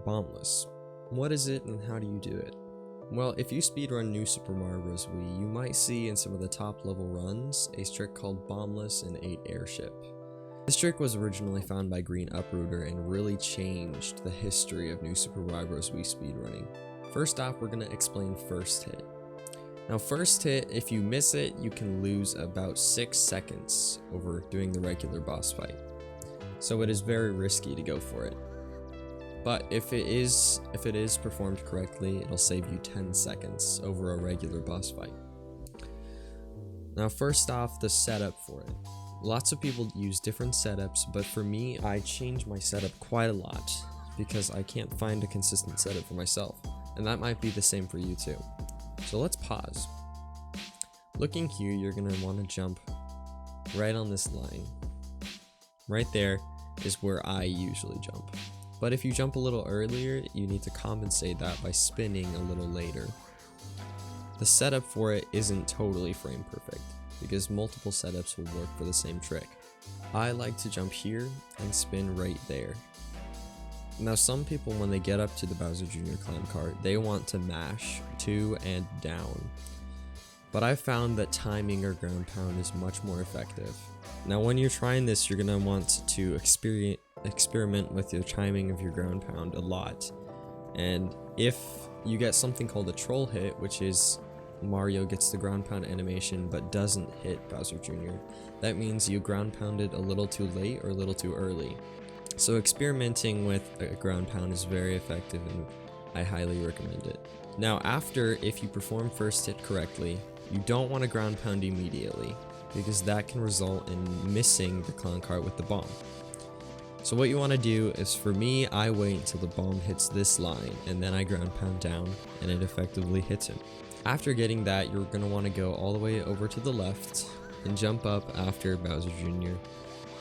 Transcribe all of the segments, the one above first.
Bombless. What is it and how do you do it? Well, if you speedrun New Super Mario Bros. Wii, you might see in some of the top level runs a trick called Bombless and 8 Airship. This trick was originally found by Green Uprooter and really changed the history of New Super Mario Bros. Wii speedrunning. First off, we're going to explain first hit. Now first hit, if you miss it, you can lose about 6 seconds over doing the regular boss fight. So it is very risky to go for it. But if it is performed correctly, it'll save you 10 seconds over a regular boss fight. Now first off, the setup for it. Lots of people use different setups, but for me, I change my setup quite a lot because I can't find a consistent setup for myself. And that might be the same for you too. So let's pause. Looking here, you're going to want to jump right on this line. Right there is where I usually jump. But if you jump a little earlier, you need to compensate that by spinning a little later. The setup for it isn't totally frame perfect, because multiple setups will work for the same trick. I like to jump here and spin right there. Now some people, when they get up to the Bowser Jr. climb cart, they want to mash to and down. But I've found that timing or ground pound is much more effective. Now when you're trying this, you're going to want to experiment with your timing of your ground pound a lot. And if you get something called a troll hit, which is Mario gets the ground pound animation but doesn't hit Bowser Jr., that means you ground pounded a little too late or a little too early. So experimenting with a ground pound is very effective and I highly recommend it. Now after, if you perform first hit correctly, you don't want to ground pound immediately, because that can result in missing the clown cart with the bomb. So what you want to do is, for me, I wait until the bomb hits this line and then I ground pound down and it effectively hits him. After getting that, you're going to want to go all the way over to the left and jump up after Bowser Jr.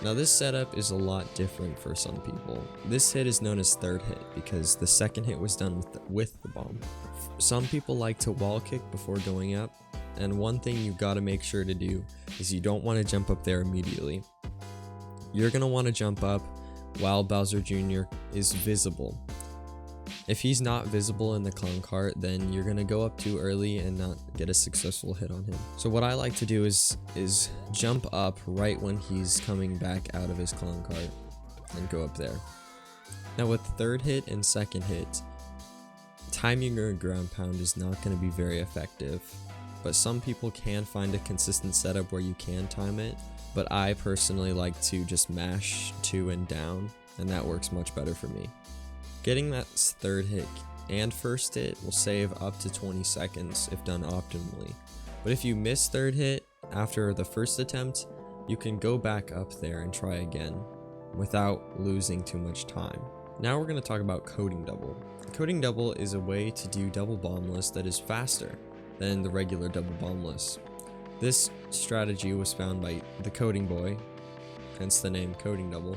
Now this setup is a lot different for some people. This hit is known as third hit because the second hit was done with the bomb. Some people like to wall kick before going up, and one thing you gotta make sure to do is you don't want to jump up there immediately. You're gonna want to jump up while Bowser Jr. is visible. If he's not visible in the clown cart, then you're gonna go up too early and not get a successful hit on him. So what I like to do is jump up right when he's coming back out of his clown cart and go up there. Now with third hit and second hit, timing your ground pound is not going to be very effective, but some people can find a consistent setup where you can time it, but I personally like to just mash to and down, and that works much better for me. Getting that third hit and first hit will save up to 20 seconds if done optimally, but if you miss third hit after the first attempt, you can go back up there and try again without losing too much time. Now we're going to talk about coding double. Coding double is a way to do double bombless that is faster than the regular double bombless. This strategy was found by the coding boy, hence the name coding double,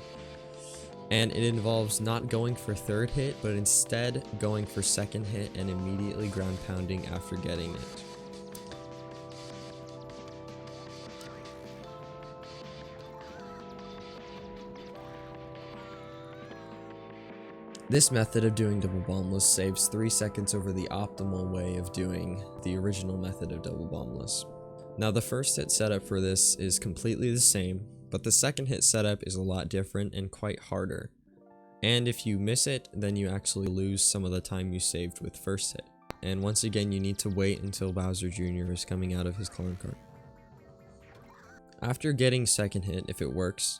and it involves not going for third hit, but instead going for second hit and immediately ground pounding after getting it. This method of doing double bombless saves 3 seconds over the optimal way of doing the original method of double bombless. Now the first hit setup for this is completely the same, but the second hit setup is a lot different and quite harder. And if you miss it, then you actually lose some of the time you saved with first hit. And once again, you need to wait until Bowser Jr. is coming out of his clown cart. After getting second hit, if it works,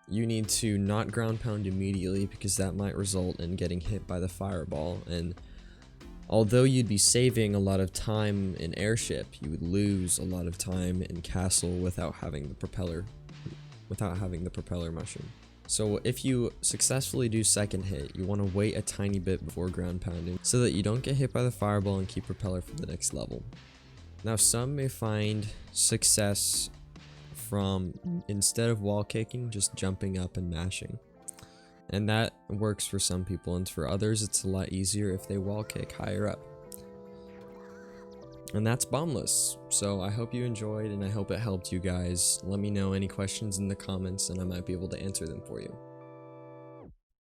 you need to not ground pound immediately because that might result in getting hit by the fireball, and although you'd be saving a lot of time in airship, you would lose a lot of time in castle without having the propeller mushroom. So if you successfully do second hit, you want to wait a tiny bit before ground pounding so that you don't get hit by the fireball and keep propeller for the next level. Now some may find success from, instead of wall kicking, just jumping up and mashing. And that works for some people, and for others it's a lot easier if they wall kick higher up. And that's Bombless. So I hope you enjoyed, and I hope it helped you guys. Let me know any questions in the comments and I might be able to answer them for you.